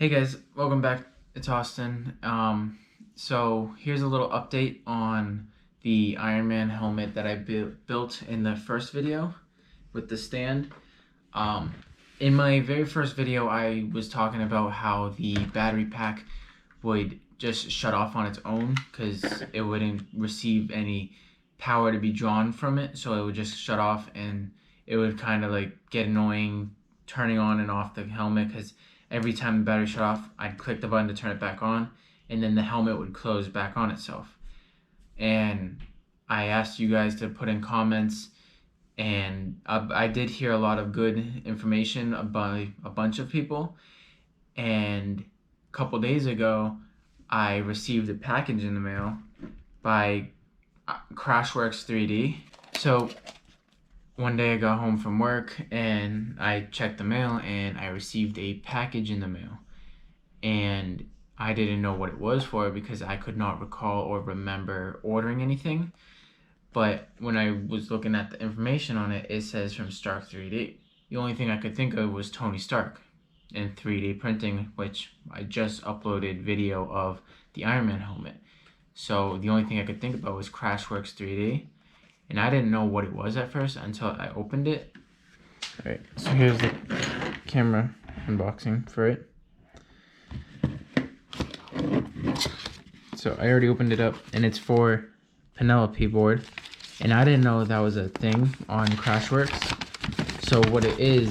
Hey guys, welcome back. It's Austin. So here's a little update on the Ironman helmet that I built in the first video with the stand. In my very first video, I was talking about how the battery pack would just shut off on its own because it wouldn't receive any power to be drawn from it, so it would just shut off, and it would kind of like get annoying turning on and off the helmet because every time the battery shut off, I'd click the button to turn it back on, and then the helmet would close back on itself. And I asked you guys to put in comments, and I did hear a lot of good information by a bunch of people. And a couple days ago, I received a package in the mail by Crashworks 3D. So one day I got home from work and I checked the mail and I received a package in the mail. And I didn't know what it was for because I could not recall or remember ordering anything. But when I was looking at the information on it, it says from Stark 3D. The only thing I could think of was Tony Stark and 3D printing, which I just uploaded video of the Ironman helmet. So the only thing I could think about was Crashworks 3D. And I didn't know what it was at first until I opened it. Alright, so here's the camera unboxing for it. So I already opened it up, and it's for Penelope board. And I didn't know that was a thing on Crashworks. So what it is,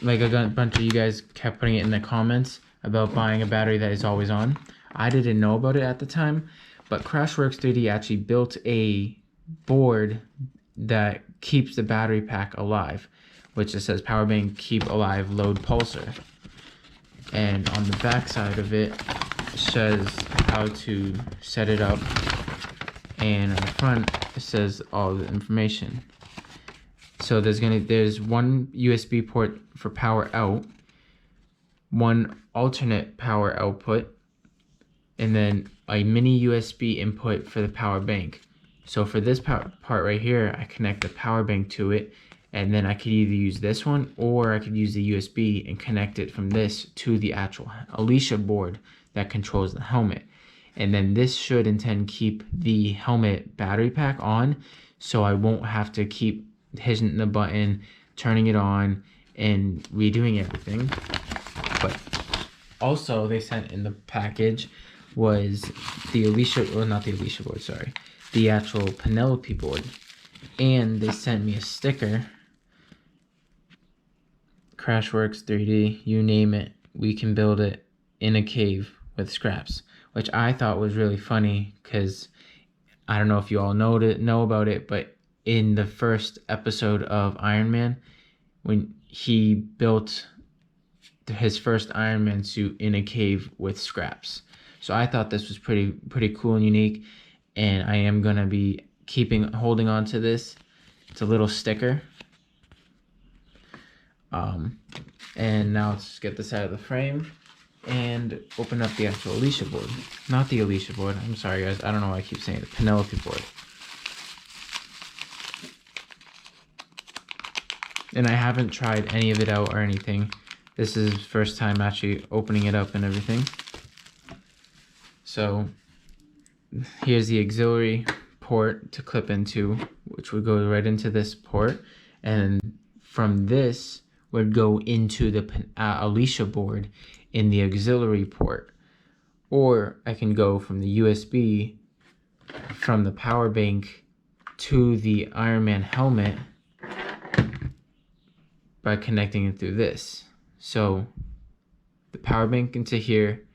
like a bunch of you guys kept putting it in the comments about buying a battery that is always on. I didn't know about it at the time, but Crashworks 3D actually built a board that keeps the battery pack alive, which it says power bank keep alive load pulsar. And on the back side of it says how to set it up, and on the front it says all the information. So there's one USB port for power out, one alternate power output, and then a mini USB input for the power bank. So for this part right here, I connect the power bank to it, and then I could either use this one or I could use the USB and connect it from this to the actual ALISHA board that controls the helmet. And then this should keep the helmet battery pack on, so I won't have to keep hitting the button, turning it on, and redoing everything. But also they sent in the package was the ALISHA, well, not the ALISHA board, sorry, the actual Penelope board. And they sent me a sticker, Crashworks 3D, you name it, we can build it in a cave with scraps, which I thought was really funny because I don't know if you all know about it, but in the first episode of Ironman, when he built his first Ironman suit in a cave with scraps. So I thought this was pretty cool and unique, and I am gonna be holding on to this. It's a little sticker. And now let's get this out of the frame and open up the actual ALISHA board. Not the ALISHA board, I'm sorry guys, I don't know why I keep saying the Penelope board. And I haven't tried any of it out or anything. This is first time actually opening it up and everything. So here's the auxiliary port to clip into, which would go right into this port, and from this would go into the ALISHA board in the auxiliary port. Or I can go from the USB from the power bank to the Ironman helmet by connecting it through this. So the power bank into here,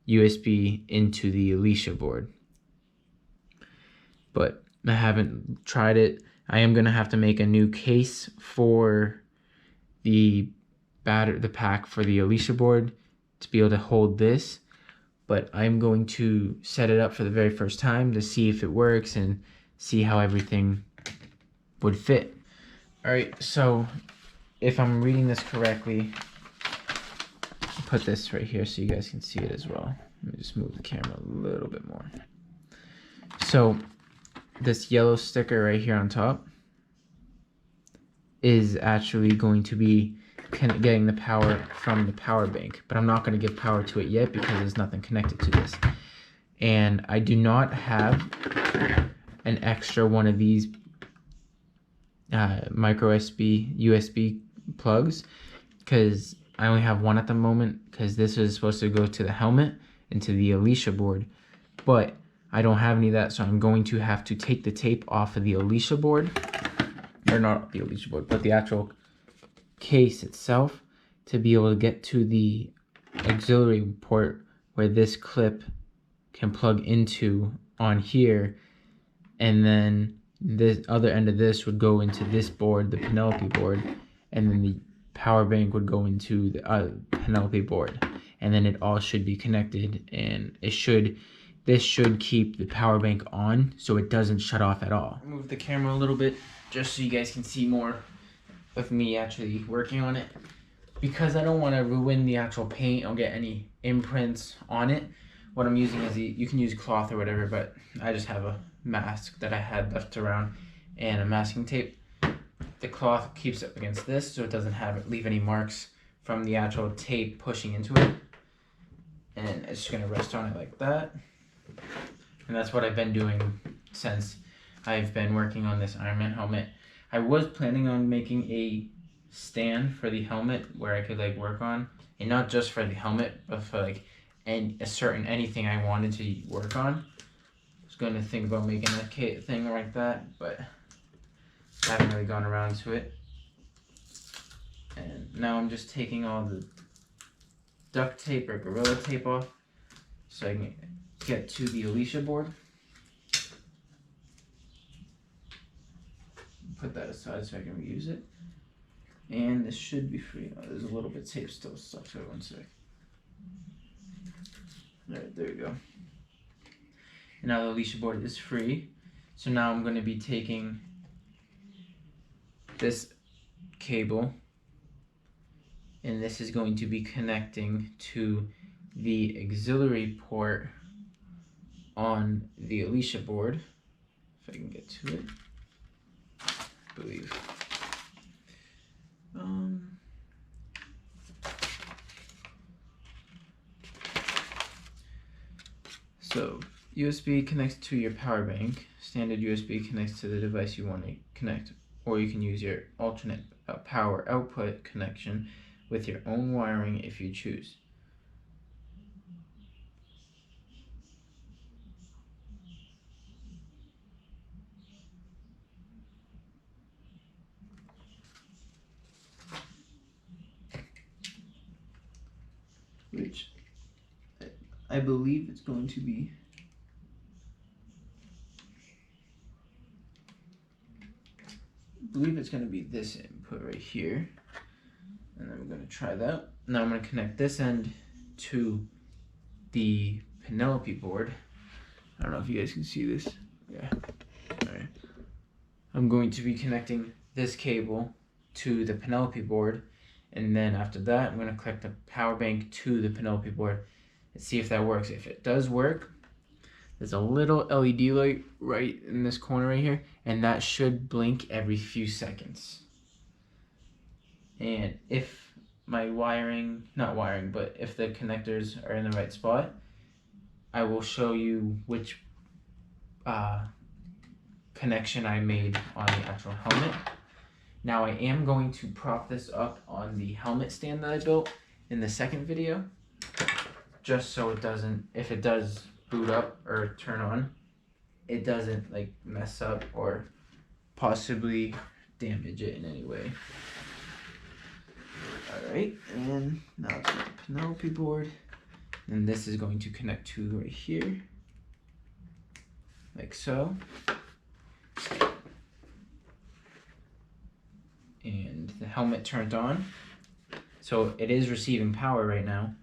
USB into the ALISHA board. But I haven't tried it. I am gonna have to make a new case for the pack for the ALISHA board to be able to hold this. But I'm going to set it up for the very first time to see if it works and see how everything would fit. Alright, so if I'm reading this correctly, I'll put this right here so you guys can see it as well. Let me just move the camera a little bit more. So this yellow sticker right here on top is actually going to be getting the power from the power bank, but I'm not going to give power to it yet because there's nothing connected to this. And I do not have an extra one of these micro USB plugs, because I only have one at the moment, because this is supposed to go to the helmet and to the ALISHA board, but I don't have any of that, so I'm going to have to take the tape off of the ALISHA board, or not the ALISHA board, but the actual case itself, to be able to get to the auxiliary port where this clip can plug into on here, and then this other end of this would go into this board, the Penelope board, and then the power bank would go into the Penelope board, and then it all should be connected, and this should keep the power bank on so it doesn't shut off at all. Move the camera a little bit just so you guys can see more of me actually working on it, because I don't want to ruin the actual paint or get any imprints on it. What I'm using is you can use cloth or whatever, but I just have a mask that I had left around and a masking tape. The cloth keeps it against this so it doesn't leave any marks from the actual tape pushing into it, and it's just going to rest on it like that. And that's what I've been doing since I've been working on this Ironman helmet. I was planning on making a stand for the helmet where I could like work on, and not just for the helmet, but for like anything I wanted to work on. I was going to think about making a thing like that, but I haven't really gone around to it. And now I'm just taking all the duct tape or Gorilla Tape off so I can get to the ALISHA board. Put that aside so I can reuse it. And this should be free. Oh, there's a little bit of tape still stuck to it. One sec. Alright, there you go. And now the ALISHA board is free. So now I'm going to be taking this cable, and this is going to be connecting to the auxiliary port on the ALISHA board. If I can get to it, I believe. So USB connects to your power bank. Standard USB connects to the device you want to connect, or you can use your alternate power output connection with your own wiring if you choose. Which I believe it's going to be this input right here, and then we're going to try that. Now I'm going to connect this end to the Penelope board. I don't know if you guys can see this. Yeah. All right. I'm going to be connecting this cable to the Penelope board, and then after that I'm going to connect the power bank to the Penelope board and see if that works. If it does work, there's a little LED light right in this corner right here, and that should blink every few seconds. And if my if the connectors are in the right spot, I will show you which connection I made on the actual helmet. Now I am going to prop this up on the helmet stand that I built in the second video, just so it doesn't, if it does boot up or turn on, it doesn't like mess up or possibly damage it in any way. Alright, and now it's the Penelope board, and this is going to connect to right here, like so. And the helmet turned on, so it is receiving power right now.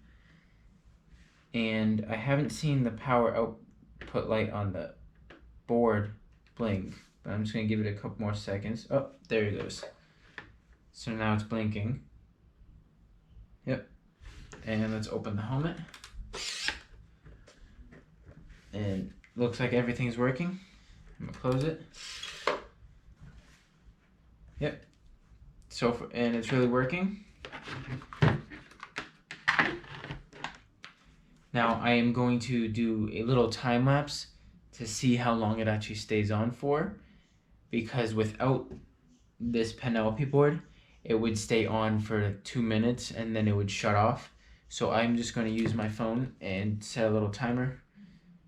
And I haven't seen the power output light on the board blink, but I'm just going to give it a couple more seconds. Oh, there it goes. So now it's blinking. Yep. And let's open the helmet. And looks like everything's working. I'm going to close it. Yep. And it's really working. Now I am going to do a little time lapse to see how long it actually stays on for, because without this Penelope board, it would stay on for 2 minutes and then it would shut off. So I'm just going to use my phone and set a little timer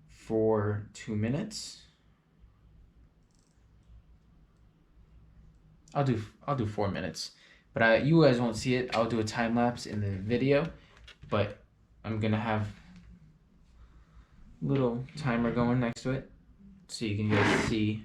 for 2 minutes. I'll do 4 minutes, but you guys won't see it. I'll do a time lapse in the video, but I'm gonna have a little timer going next to it so you can guys see.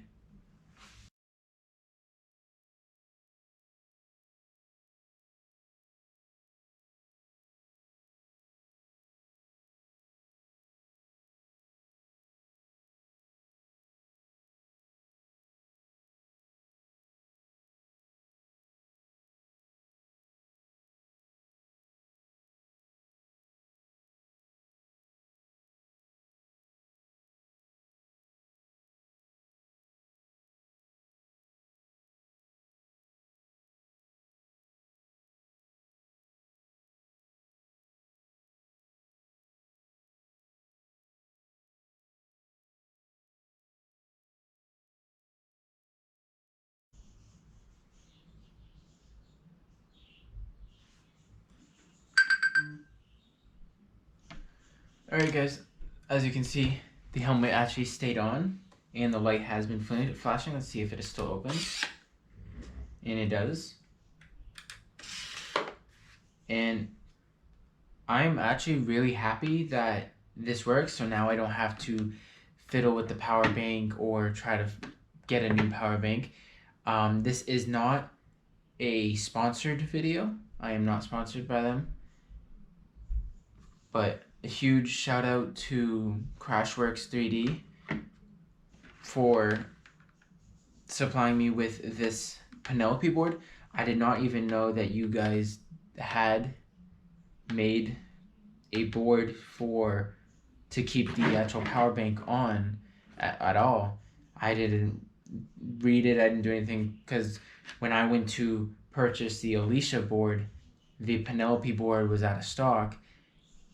Alright guys, as you can see, the helmet actually stayed on and the light has been flashing. Let's see if it is still open. And it does. And I'm actually really happy that this works, so now I don't have to fiddle with the power bank or try to get a new power bank. This is not a sponsored video. I am not sponsored by them. But a huge shout out to Crashworks 3D for supplying me with this Penelope board. I did not even know that you guys had made a board to keep the actual power bank on at all. I didn't read it, I didn't do anything, because when I went to purchase the ALISHA board, the Penelope board was out of stock,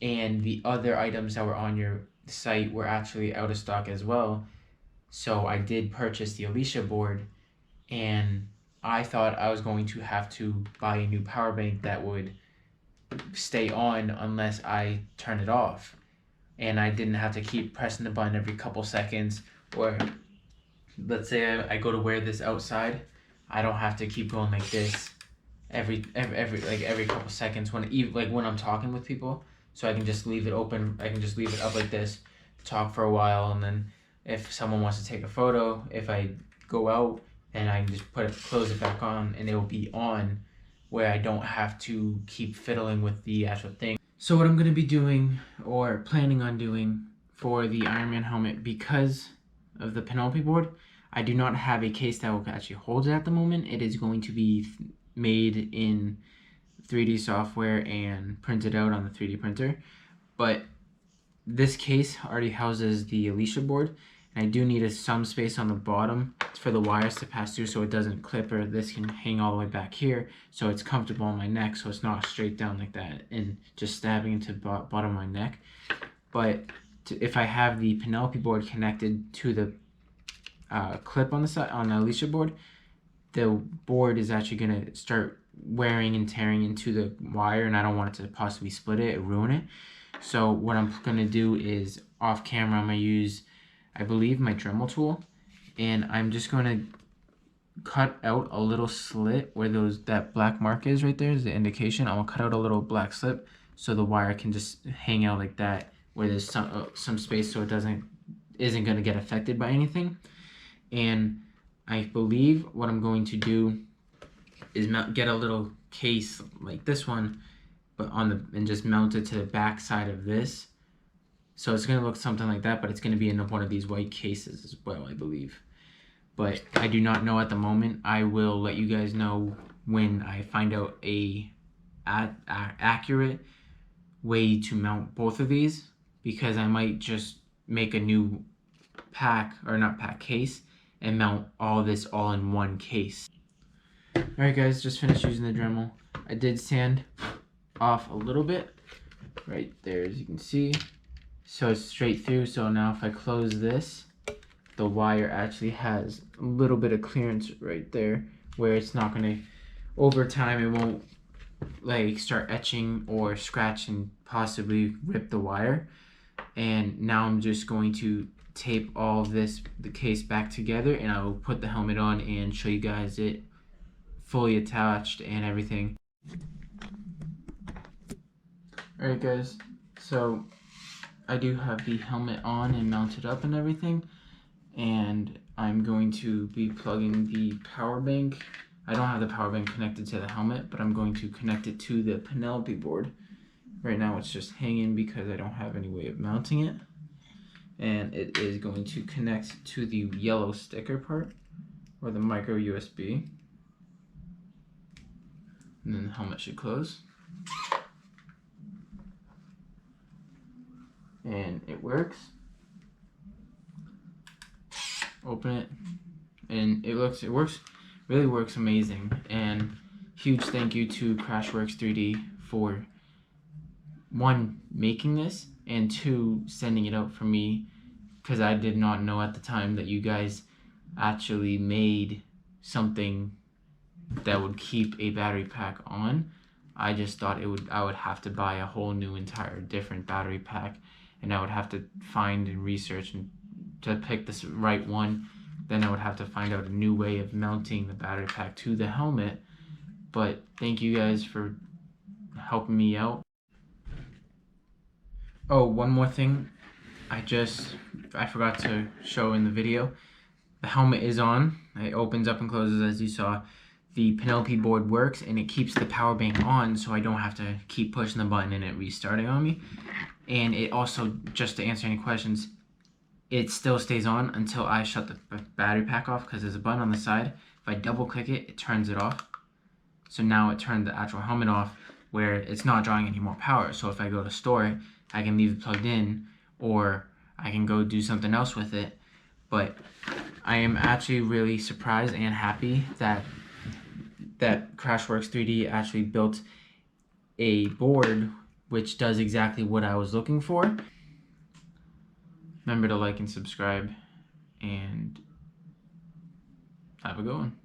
and the other items that were on your site were actually out of stock as well. So I did purchase the ALISHA board, and I thought I was going to have to buy a new power bank that would stay on unless I turn it off, and I didn't have to keep pressing the button every couple seconds. Or let's say I go to wear this outside, I don't have to keep going like this every couple seconds when I'm talking with people. So I can just leave it open. I can just leave it up like this, talk for a while, and then if someone wants to take a photo, if I go out, and I can just close it back on, and it will be on, where I don't have to keep fiddling with the actual thing. So what I'm going to be doing, or planning on doing, for the Ironman helmet, because of the Penelope board, I do not have a case that will actually hold it at the moment. It is going to be made in 3D software and printed out on the 3D printer. But this case already houses the ALISHA board, and I do need some space on the bottom for the wires to pass through so it doesn't clip, or this can hang all the way back here so it's comfortable on my neck, so it's not straight down like that and just stabbing into the bottom of my neck. But if I have the Penelope board connected to the clip on the side on the ALISHA board, the board is actually going to start wearing and tearing into the wire, and I don't want it to possibly split it or ruin it. So what I'm going to do is, off camera, I'm going to use, I believe, my Dremel tool, and I'm just going to cut out a little slit where that black mark is right there is the indication. I'm going to cut out a little black slit so the wire can just hang out like that, where there's some space so it isn't going to get affected by anything. And I believe what I'm going to do is get a little case like this one, but and just mount it to the back side of this. So it's going to look something like that, but it's going to be in one of these white cases as well, I believe. But I do not know at the moment. I will let you guys know when I find out a accurate way to mount both of these, because I might just make a new case and mount all this all in one case. Alright guys, just finished using the Dremel. I did sand off a little bit right there, as you can see. So it's straight through. So now if I close this, the wire actually has a little bit of clearance right there where it's not going to, over time, it won't like start etching or scratch and possibly rip the wire. And now I'm just going to tape all of this, the case back together, and I will put the helmet on and show you guys it fully attached and everything. Alright guys, so I do have the helmet on and mounted up and everything, and I'm going to be plugging the power bank. I don't have the power bank connected to the helmet, but I'm going to connect it to the Penelope board. Right now it's just hanging because I don't have any way of mounting it. And it is going to connect to the yellow sticker part, or the micro USB. And then the helmet should close. And it works. Open it, and it really works amazing. And huge thank you to Crashworks 3D for, one, making this, and two, sending it out for me, because I did not know at the time that you guys actually made something that would keep a battery pack on. I just thought I would have to buy a whole new entire different battery pack, and I would have to find and research and to pick this right one. Then I would have to find out a new way of mounting the battery pack to the helmet. But thank you guys for helping me out. Oh, one more thing I forgot to show in the video. The helmet is on. It opens up and closes as you saw. The Penelope board works, and it keeps the power bank on, so I don't have to keep pushing the button and it restarting on me. And it also, just to answer any questions, it still stays on until I shut the battery pack off, because there's a button on the side. If I double click it, it turns it off. So now it turned the actual helmet off, where it's not drawing any more power. So if I go to store it, I can leave it plugged in, or I can go do something else with it. But I am actually really surprised and happy that Crashworks 3D actually built a board which does exactly what I was looking for. Remember to like and subscribe, and have a good one.